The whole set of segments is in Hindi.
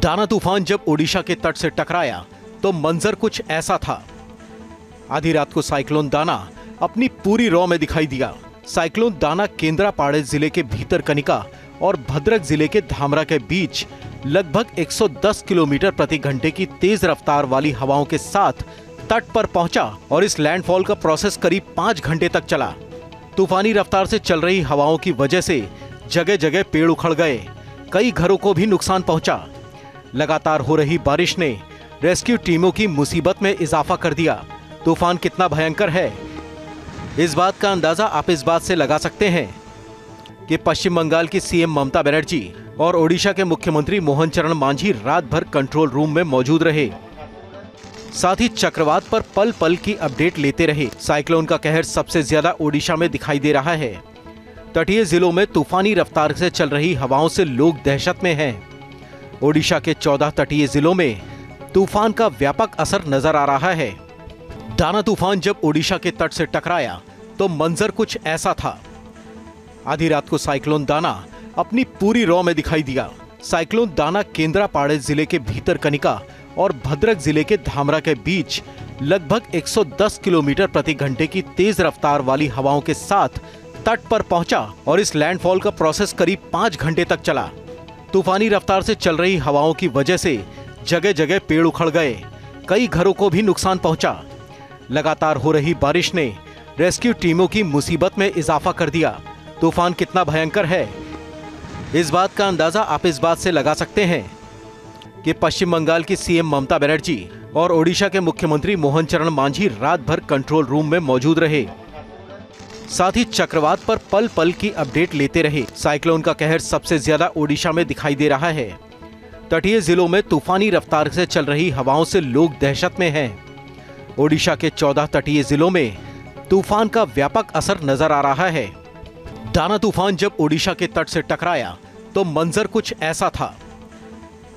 दाना तूफान जब ओडिशा के तट से टकराया तो मंजर कुछ ऐसा था। आधी रात को साइक्लोन दाना अपनी पूरी रॉ में दिखाई दिया। साइक्लोन दाना केंद्रापाड़े जिले के भीतरकनिका और भद्रक जिले के धामरा के बीच लगभग 110 किलोमीटर प्रति घंटे की तेज रफ्तार वाली हवाओं के साथ तट पर पहुंचा और इस लैंडफॉल का प्रोसेस करीब 5 घंटे तक चला। तूफानी रफ्तार से चल रही हवाओं की वजह से जगह जगह पेड़ उखड़ गए, कई घरों को भी नुकसान पहुंचा। लगातार हो रही बारिश ने रेस्क्यू टीमों की मुसीबत में इजाफा कर दिया। तूफान कितना भयंकर है, इस बात का अंदाजा आप इस बात से लगा सकते हैं कि पश्चिम बंगाल की सीएम ममता बनर्जी और ओडिशा के मुख्यमंत्री मोहन चरण मांझी रात भर कंट्रोल रूम में मौजूद रहे। साथ ही चक्रवात पर पल पल की अपडेट लेते रहे। साइक्लोन का कहर सबसे ज्यादा ओडिशा में दिखाई दे रहा है। तटीय जिलों में तूफानी रफ्तार से चल रही हवाओं से लोग दहशत में हैं। ओडिशा के 14 तटीय जिलों में तूफान का व्यापक असर नजर आ रहा है। दाना तूफान जब ओडिशा के तट से टकराया तो मंजर कुछ ऐसा था। आधी रात को साइक्लोन दाना अपनी पूरी रॉ में दिखाई दिया। साइक्लोन दाना केंद्रापाड़े जिले के भीतरकनिका और भद्रक जिले के धामरा के बीच लगभग 110 किलोमीटर प्रति घंटे की तेज रफ्तार वाली हवाओं के साथ तट पर पहुंचा और इस लैंडफॉल का प्रोसेस करीब 5 घंटे तक चला। तूफानी रफ्तार से चल रही हवाओं की वजह से जगह जगह पेड़ उखड़ गए, कई घरों को भी नुकसान पहुंचा। लगातार हो रही बारिश ने रेस्क्यू टीमों की मुसीबत में इजाफा कर दिया। तूफान कितना भयंकर है, इस बात का अंदाजा आप इस बात से लगा सकते हैं कि पश्चिम बंगाल की सीएम ममता बनर्जी और ओडिशा के मुख्यमंत्री मोहन चरण मांझी रात भर कंट्रोल रूम में मौजूद रहे। साथ ही चक्रवात पर पल पल की अपडेट लेते रहे। साइक्लोन का कहर सबसे ज्यादा ओडिशा में दिखाई दे रहा है। तटीय जिलों में तूफानी रफ्तार से चल रही हवाओं से लोग दहशत में हैं। ओडिशा के 14 तटीय जिलों में तूफान का व्यापक असर नजर आ रहा है। दाना तूफान जब ओडिशा के तट से टकराया तो मंजर कुछ ऐसा था।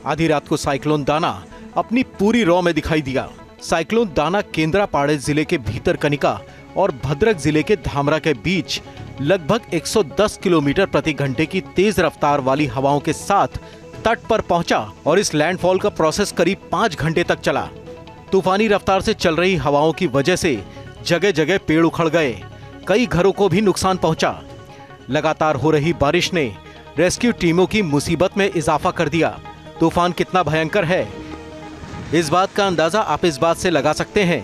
आधी रात को साइक्लोन दाना अपनी पूरी रॉ में दिखाई दिया। साइक्लोन दाना केंद्रापाड़े जिले के भीतरकनिका और भद्रक जिले के धामरा के बीच लगभग 110 किलोमीटर प्रति घंटे की तेज रफ्तार वाली हवाओं के साथ तट पर पहुंचा और इस लैंडफॉल का प्रोसेस करीब 5 घंटे तक चला। तूफानी रफ्तार से चल रही हवाओं की वजह से जगह जगह पेड़ उखड़ गए, कई घरों को भी नुकसान पहुंचा। लगातार हो रही बारिश ने रेस्क्यू टीमों की मुसीबत में इजाफा कर दिया। तूफान कितना भयंकर है, इस बात का अंदाजा आप इस बात से लगा सकते हैं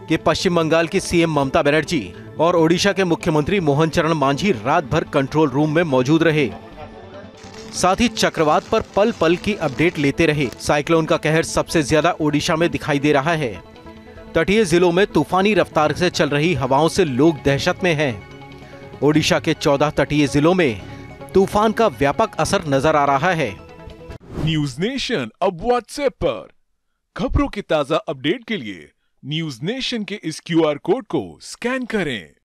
कि पश्चिम बंगाल की सीएम ममता बनर्जी और ओडिशा के मुख्यमंत्री मोहन चरण मांझी रात भर कंट्रोल रूम में मौजूद रहे। साथ ही चक्रवात पर पल पल की अपडेट लेते रहे। साइक्लोन का कहर सबसे ज्यादा ओडिशा में दिखाई दे रहा है। तटीय जिलों में तूफानी रफ्तार से चल रही हवाओं से लोग दहशत में हैं। ओडिशा के 14 तटीय जिलों में तूफान का व्यापक असर नजर आ रहा है। न्यूज नेशन अब व्हाट्सएप पर खबरों की ताजा अपडेट के लिए न्यूज नेशन के इस क्यूआर कोड को स्कैन करें।